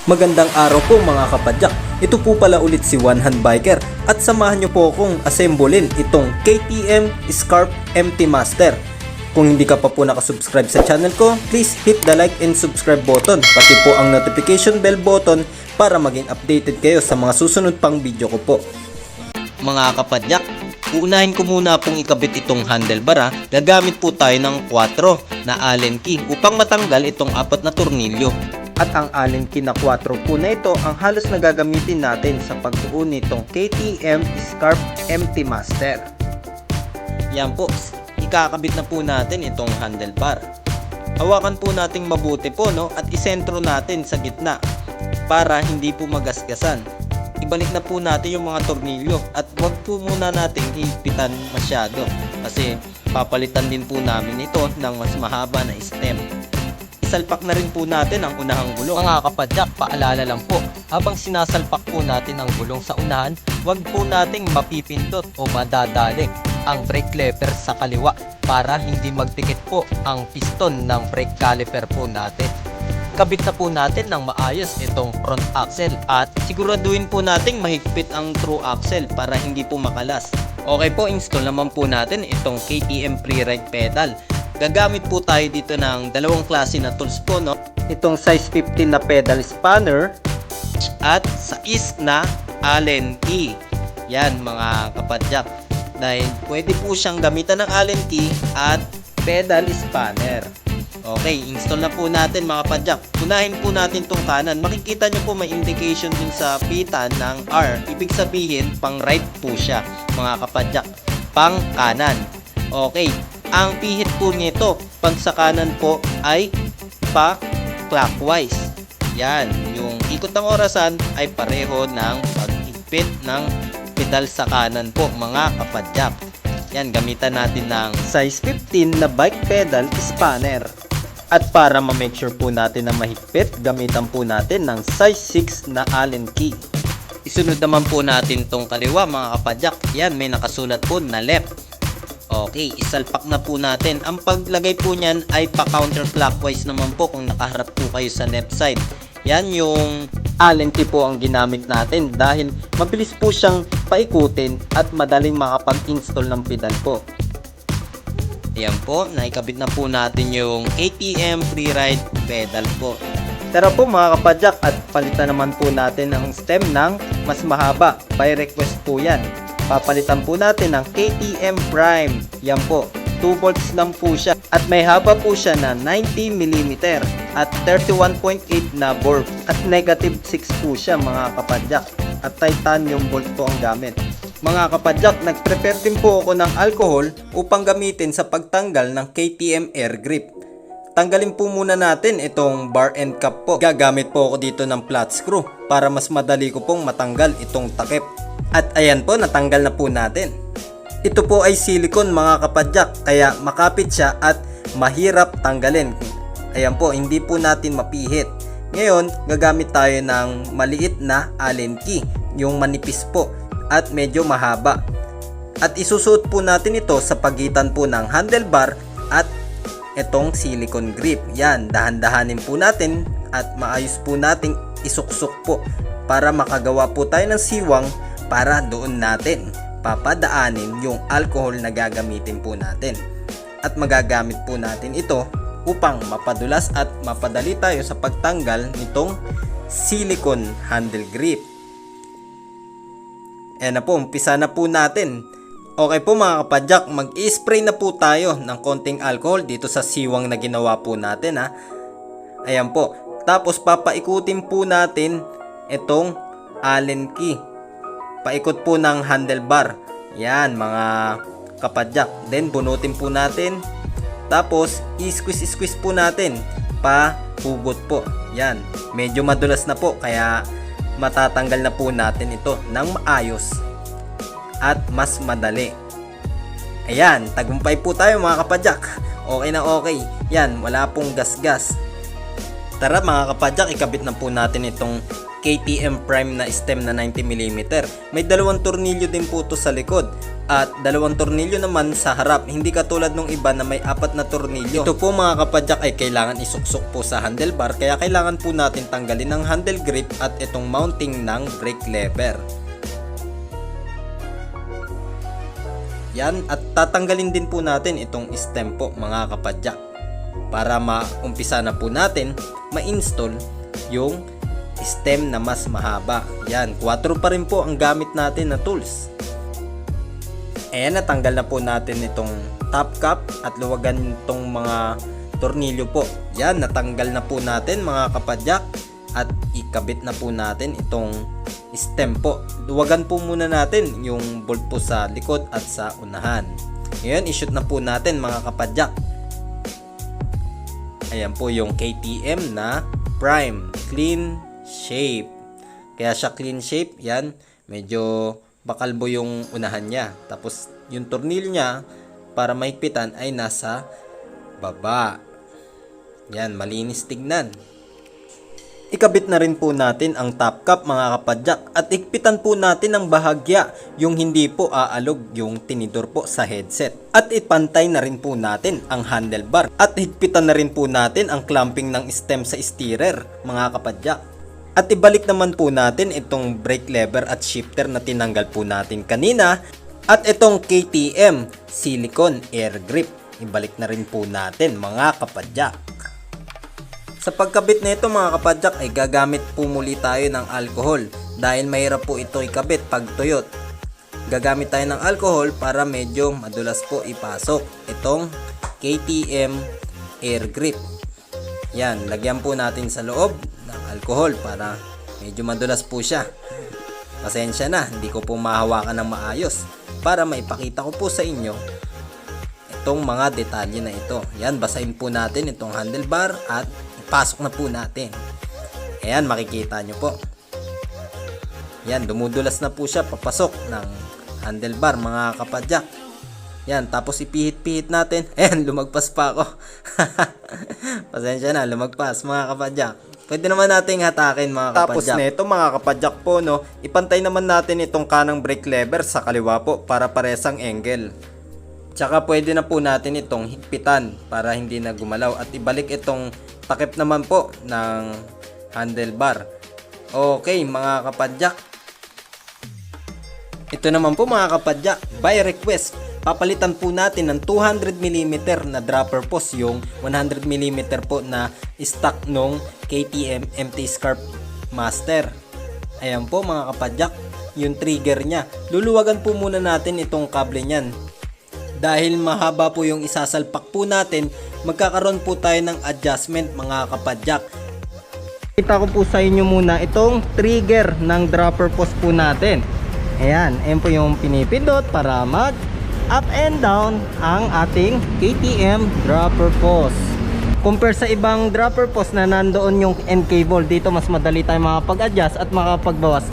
Magandang araw po mga kapadyak. Ito po pala ulit si One Hand Biker at samahan nyo po akong assemblein itong KTM Scarp MT Master. Kung hindi ka pa po nakasubscribe sa channel ko, please hit the like and subscribe button, pati po ang notification bell button para maging updated kayo sa mga susunod pang video ko po. Mga kapadyak, uunahin ko muna pong ikabit itong handlebar. Gagamit po tayo ng 4 na Allen key upang matanggal itong 4 na tornilyo. At ang Allen key na 4 po na ito ang halos na gagamitin natin sa pagbuo nitong KTM Scarp MT Master. Yan po, ikakabit na po natin itong handlebar. Hawakan po nating mabuti po, no, at isentro natin sa gitna para hindi po magasgasan. Ibalik na po natin yung mga tornilyo at wag po muna nating higpitan masyado kasi papalitan din po namin ito ng mas mahaba na stem. Isalpak na rin po natin ang unahang gulong. Mga kapadyak, paalala lang po, habang sinasalpak po natin ang gulong sa unahan, wag po nating mapipindot o madadali ang brake lever sa kaliwa para hindi magdikit po ang piston ng brake caliper po natin. Kabit na po natin ng maayos itong front axle at siguraduhin po nating mahigpit ang through axle para hindi po makalas. Okay po, install naman po natin itong KTM pre-ride pedal. Gagamit po tayo dito ng dalawang klase na tools po, no? Itong size 15 na pedal spanner at size na Allen key. Yan mga kapadyak. Dahil pwede po siyang gamitan ng Allen key at pedal spanner. Okay, install na po natin mga kapadyak. Unahin po natin tong kanan. Makikita nyo po may indication din sa pita ng R. Ibig sabihin, pang right po siya mga kapadyak. Pang kanan. Okay. Ang pihit po nito pag sa kanan po ay pa clockwise. Yan, yung ikot ng orasan ay pareho ng paghigpit ng pedal sa kanan po mga kapadyak. Yan, gamitan natin ng size 15 na bike pedal spanner. At para ma-make sure po natin na mahigpit, gamitan po natin ng size 6 na Allen key. Isunod naman po natin tong kaliwa mga kapadyak. Yan, may nakasulat po na left. Okay, isalpak na po natin. Ang paglagay po niyan ay pa counterclockwise naman po kung nakaharap po kayo sa left side. Yan yung Allen key po ang ginamit natin dahil mabilis po siyang paikutin at madaling makapag-install ng pedal po. Ayan po, naikabit na po natin yung KTM Freeride pedal po. Tara po mga kapadyak at palitan naman po natin ang stem ng mas mahaba. By request po yan. Papalitan po natin ng KTM Prime. Yan po, 2 volts lang po siya. At may haba po siya na 90mm at 31.8 na bore. At negative 6 po siya mga kapadyak. At titanium bolt po ang gamit. Mga kapadyak, nag-prepare din po ako ng alcohol upang gamitin sa pagtanggal ng KTM air grip. Tanggalin po muna natin itong bar end cap po. Gagamit po ako dito ng flat screw para mas madali ko pong matanggal itong takip. At ayan po, natanggal na po natin. Ito po ay silicone mga kapadyak, kaya makapit siya at mahirap tanggalin. Ayan po, hindi po natin mapihit. Ngayon, gagamit tayo ng maliit na Allen key, yung manipis po at medyo mahaba. At isusuot po natin ito sa pagitan po ng handlebar at itong silicone grip. Yan, dahan-dahanin po natin at maayos po nating isuksok po para makagawa po tayo ng siwang para doon natin papadaanin yung alcohol na gagamitin po natin. At magagamit po natin ito upang mapadulas at mapadali tayo sa pagtanggal nitong silicone handle grip. Ayan na po, umpisa na po natin. Okay po mga kapadyak, mag-i-spray na po tayo ng konting alcohol dito sa siwang na ginawa po natin ha. Ayan po, tapos papaikutin po natin itong Allen key. Paikot po ng handlebar. Yan mga kapadyak. Then bunutin po natin. Tapos i-squeeze po natin. Pahugot po. Yan. Medyo madulas na po. Kaya matatanggal na po natin ito ng maayos. At mas madali. Ayan. Tagumpay po tayo mga kapadyak. Okay na okay. Yan. Wala pong gas-gas. Tara mga kapadyak. Ikabit na po natin itong KTM Prime na stem na 90mm. May dalawang tornilyo din po ito sa likod. at 2 tornilyo naman sa harap. Hindi katulad nung iba na may 4 na tornilyo. Ito po mga kapadyak ay kailangan isuksok po sa handlebar, kaya kailangan po natin tanggalin ang handle grip at itong mounting ng brake lever. Yan, at tatanggalin din po natin itong stem po mga kapadyak para maumpisa na po natin ma-install yung stem na mas mahaba. Yan, 4 pa rin po ang gamit natin na tools. Ayan, natanggal na po natin itong top cap at luwagan itong mga tornilyo po. Yan, natanggal na po natin mga kapadyak at ikabit na po natin itong stem po. Luwagan po muna natin yung bolt po sa likod at sa unahan. Ngayon, i-shoot na po natin mga kapadyak. Ayan po yung KTM na Prime clean shape. Kaya siya clean shape, yan, medyo bakalbo yung unahan niya. Tapos yung tornilyo niya para mahigpitan ay nasa baba. Yan, malinis tignan. Ikabit na rin po natin ang top cap mga kapadyak at ikpitan po natin ang bahagya, yung hindi po aalog yung tinidor po sa headset. At ipantay na rin po natin ang handlebar at higpitan na rin po natin ang clamping ng stem sa steerer mga kapadyak. At ibalik naman po natin itong brake lever at shifter na tinanggal po natin kanina at itong KTM silicone air grip. Ibalik na rin po natin mga kapadyak. Sa pagkabit nito mga kapadyak ay gagamit po muli tayo ng alcohol dahil mahirap po ito ikabit pag tuyot. Gagamit tayo ng alcohol para medyo madulas po ipasok itong KTM air grip. Yan, lagyan po natin sa loob ng alcohol para medyo madulas po siya. Pasensya na, hindi ko po mahawakan ng maayos para maipakita ko po sa inyo itong mga detalye na ito. Yan, basahin po natin itong handlebar at ipasok na po natin. Ayan, makikita nyo po. Yan, dumudulas na po siya papasok ng handlebar mga kapadyak. Yan, tapos ipihit-pihit natin. Ayan, lumagpas pa ako. Pasensya na, lumagpas mga kapadyak. Pwede naman nating hatakin mga kapadyak. Tapos nito mga kapadyak po, no, ipantay naman natin itong kanang brake lever sa kaliwa po para paresang angle. Tsaka pwede na po natin itong higpitan para hindi na gumalaw at ibalik itong takip naman po ng handlebar. Okay mga kapadyak. Ito naman po mga kapadyak, by request, papalitan po natin ng 200mm na dropper post yung 100mm po na stock nung KTM MT Scarp Master. Ayan po mga kapadyak, yung trigger nya. Luluwagan po muna natin itong kable nyan. Dahil mahaba po yung isasalpak po natin, magkakaroon po tayo ng adjustment mga kapadyak. Kita ko po sa inyo muna itong trigger ng dropper post po natin. Ayan, ayan po yung pinipindot para mag up and down ang ating KTM dropper post. Compare sa ibang dropper post na nandoon yung end cable, dito mas madali tayo makapag-adjust at makapagbawas.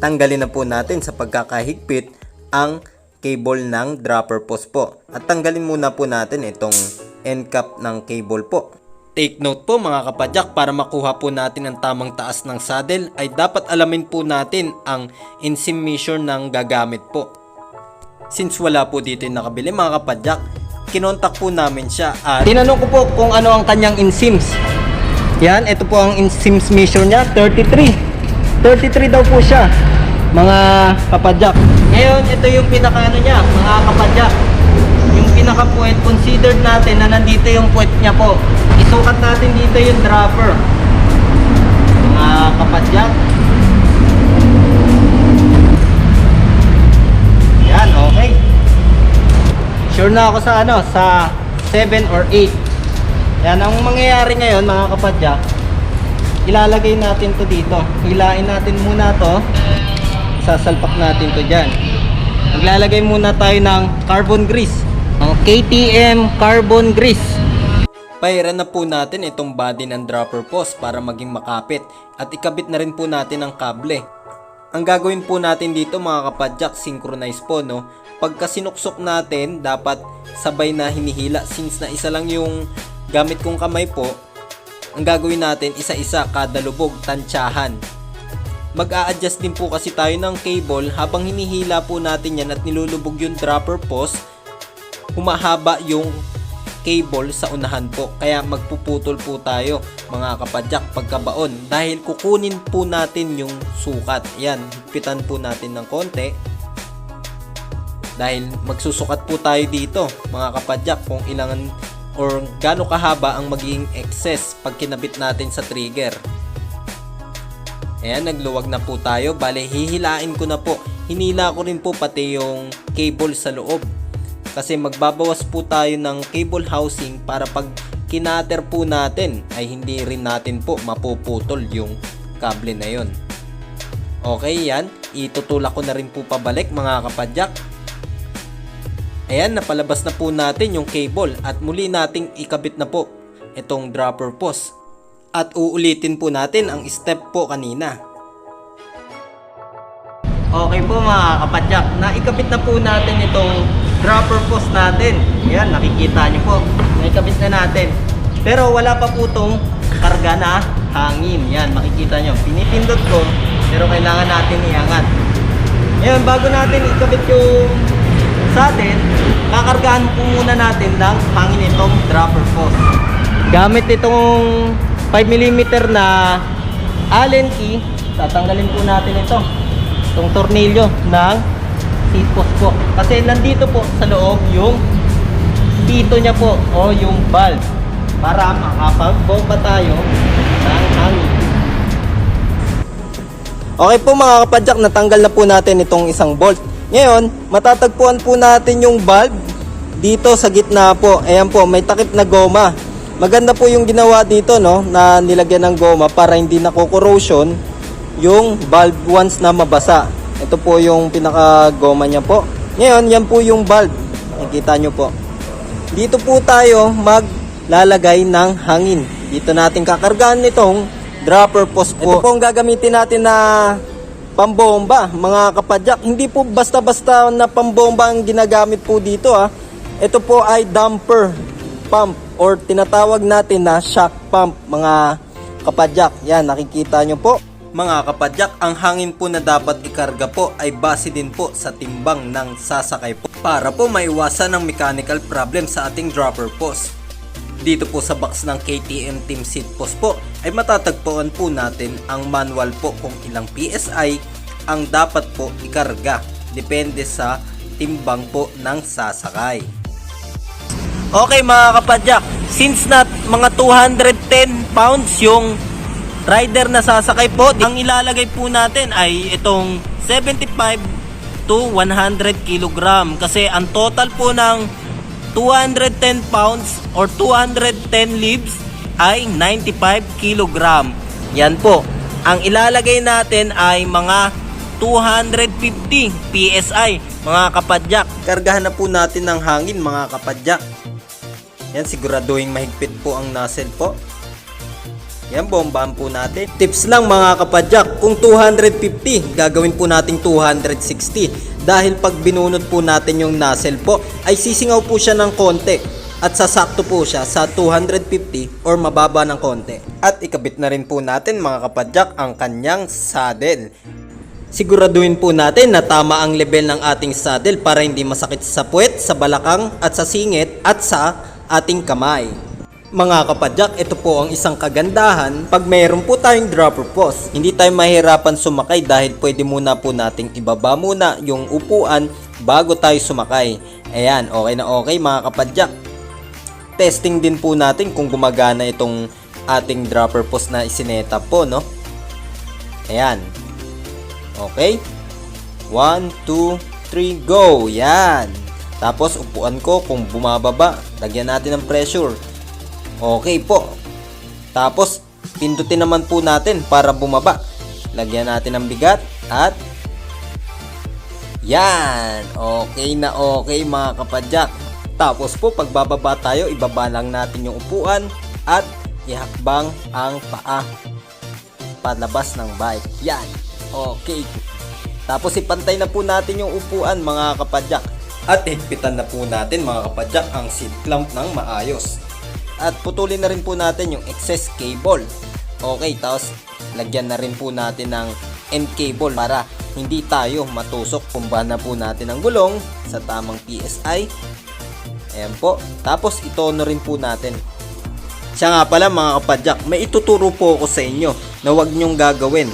Tanggalin na po natin sa pagkakahigpit ang cable ng dropper post po. At tanggalin muna po natin itong end cap ng cable po. Take note po mga kapadyak, para makuha po natin ang tamang taas ng saddle ay dapat alamin po natin ang inseam measure ng gagamit po. Since wala po dito yung nakabili mga kapadyak, kinontak po namin siya at tinanong ko po kung ano ang kanyang inseams. Yan, ito po ang inseams measure niya, 33 daw po siya mga kapadyak. Ngayon, ito yung pinaka ano niya mga kapadyak, yung pinaka puwet. Considered natin na nandito yung puwet niya po. Isukat natin dito yung dropper mga kapadyak. Yan, okay. Sure na ako sa ano, sa 7 or 8. Yan ang mangyayari ngayon mga kapadyak. Ilalagay natin to dito. Hilain natin muna to. Sasalpak natin to dyan. Maglalagay muna tayo ng carbon grease. Ang KTM carbon grease. Pairan na po natin itong body ng dropper post para maging makapit. At ikabit na rin po natin ang kable. Ang gagawin po natin dito mga kapadyak, synchronize po, no? Pagka sinuksok natin, dapat sabay na hinihila. Since na isa lang yung gamit kong kamay po, ang gagawin natin isa-isa kada lubog, tansyahan. mag-a-adjust din po kasi tayo ng cable habang hinihila po natin yan at nilulubog yung dropper post, humahaba yung cable sa unahan po. Kaya magpuputol po tayo mga kapadyak pagkabaon dahil kukunin po natin yung sukat. Yan, higpitan po natin ng konti dahil magsusukat po tayo dito mga kapadyak kung ilangan or gaano kahaba ang magiging excess pag kinabit natin sa trigger. Ayan, nagluwag na po tayo. Bale, hihilain ko na po. Hinila ko rin po pati yung cable sa loob. Kasi magbabawas po tayo ng cable housing para pag kinater po natin ay hindi rin natin po mapuputol yung kable na yon. Okay, yan. Itutulak ko na rin po pabalik mga kapadyak. Ayan, napalabas na po natin yung cable at muli nating ikabit na po itong dropper post. At uulitin po natin ang step po kanina. Okay po mga kapadyak, naikabit na po natin itong dropper post natin. Ayan, nakikita nyo po, naikabit na natin. Pero wala pa po itong karga na hangin. Yan, makikita nyo, pinipindot ko, pero kailangan natin iangat. Ayan, bago natin ikabit yung saddle, kakargaan po muna natin ng hangin itong dropper post. Gamit itong 5mm na Allen key, tatanggalin po natin itong tornilyo ng seat post po. Kasi nandito po sa loob yung dito niya po o yung valve para makapag-bomba tayo ng hangin. Okay po mga kapadyak, natanggal na po natin itong isang bolt. Ngayon, matatagpuan po natin yung valve dito sa gitna po. Ayan po, may takip na goma. Maganda po yung ginawa dito, no, na nilagyan ng goma para hindi nako-corrosion yung valve once na mabasa. Ito po yung pinaka-goma niya po. Ngayon, yan po yung valve. Nakikita nyo po. Dito po tayo maglalagay ng hangin. Dito natin kakargaan nitong dropper post po. Ito po ang gagamitin natin na pambomba, mga kapadyak. Hindi po basta-basta na pambomba ang ginagamit po dito, ha. Ito po ay damper pump or tinatawag natin na shock pump mga kapadyak. Yan, nakikita nyo po. Mga kapadyak, ang hangin po na dapat ikarga po ay base din po sa timbang ng sasakay po para po maiwasan ang mechanical problem sa ating dropper post. Dito po sa box ng KTM Team Seat Post po ay matatagpuan po natin ang manual po kung ilang PSI ang dapat po ikarga. Depende sa timbang po ng sasakay. Okay mga kapadyak, since na mga 210 pounds yung rider na sasakay po, ang ilalagay po natin ay itong 75 to 100 kg. Kasi ang total po ng 210 pounds or 210 libs ay 95 kg. Yan po. Ang ilalagay natin ay mga 250 PSI mga kapadyak. Kargahan na po natin ng hangin mga kapadyak. Yan, siguraduhin mahigpit po ang nozzle po. Yan, bombahan po natin. Tips lang mga kapadyak, kung 250, gagawin po natin 260. Dahil pag binunot po natin yung nozzle po, ay sisingaw po siya ng konti. At sasakto po siya sa 250 or mababa ng konti. At ikabit na rin po natin mga kapadyak ang kanyang saddle. Siguraduhin po natin na tama ang level ng ating saddle para hindi masakit sa puwet, sa balakang at sa singit at sa ating kamay. Mga kapadyak, ito po ang isang kagandahan pag mayroon po tayong dropper post. Hindi tayo mahirapan sumakay dahil pwede muna po nating ibaba muna yung upuan bago tayo sumakay. Ayan, okay na okay mga kapadyak. Testing din po natin kung gumagana itong ating dropper post na isineta po, no? Ayan. Okay. 1, 2, 3, go! Yan. Tapos upuan ko kung bumababa, lagyan natin ng pressure. Okay po. Tapos pindutin naman po natin para bumaba. Lagyan natin ng bigat at yan. Okay na okay mga kapadyak. Tapos po pagbababa tayo, ibaba lang natin yung upuan at ihakbang ang paa palabas ng bike. Yan. Okay. Tapos ipantay na po natin yung upuan mga kapadyak. At higpitan na po natin mga kapadyak ang seat clamp ng maayos. At putulin na rin po natin yung excess cable. Okay, tapos lagyan na rin po natin ng and cable para hindi tayo matusok. Pumbahan na po natin ang gulong sa tamang PSI. Ayan po. Tapos itono rin po natin. Siya nga pala mga kapadyak, may ituturo po ako sa inyo na huwag nyong gagawin.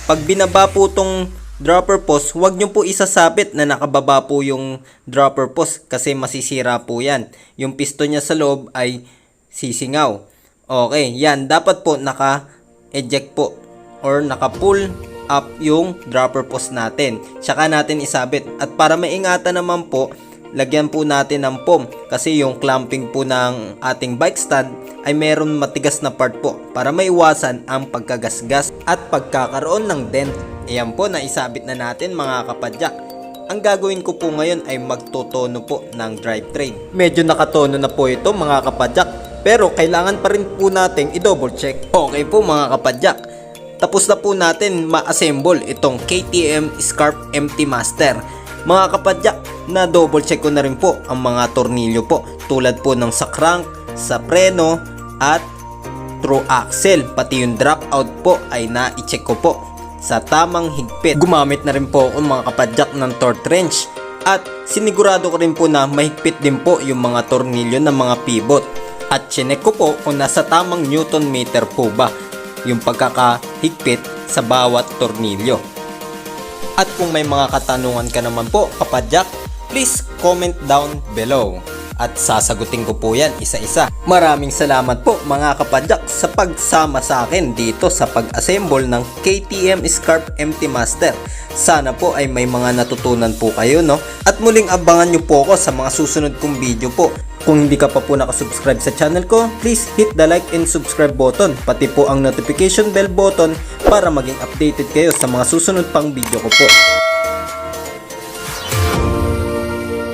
Pag binaba po tong dropper post, huwag nyo po isasabit na nakababa po yung dropper post kasi masisira po yan. Yung piston niya sa loob ay sisingaw. Okay, yan. Dapat po naka-eject po or naka-pull up yung dropper post natin. Tsaka natin isabit. At para maingatan naman po, lagyan po natin ng foam kasi yung clamping po ng ating bike stand ay meron matigas na part po para maiwasan ang pagkagasgas at pagkakaroon ng dent. Ayan po, naisabit na natin mga kapadyak. Ang gagawin ko po ngayon ay magtotono po ng drivetrain. Medyo nakatono na po ito mga kapadyak, pero kailangan pa rin po nating i-double check. Okay po mga kapadyak, tapos na po natin ma-assemble itong KTM Scarp MT Master. Mga kapadyak, na double check ko na rin po ang mga tornilyo po, tulad po ng sa crank, sa preno at through axle, pati yung drop out po ay na-check ko po sa tamang higpit. Gumamit na rin po ako mga kapadyak ng torque wrench at sinigurado ko rin po na mahigpit din po yung mga tornilyo ng mga pivot at chinek ko po kung nasa tamang newton meter po ba yung pagkakahigpit sa bawat tornilyo. At kung may mga katanungan ka naman po kapadyak, please comment down below at sasagutin ko po yan isa-isa. Maraming salamat po mga kapadyak sa pagsama sa akin dito sa pag-assemble ng KTM Scarp MT Master. Sana po ay may mga natutunan po kayo, no? At muling abangan nyo po ako sa mga susunod kong video po. Kung hindi ka pa po nakasubscribe sa channel ko, please hit the like and subscribe button, pati po ang notification bell button para maging updated kayo sa mga susunod pang video ko po.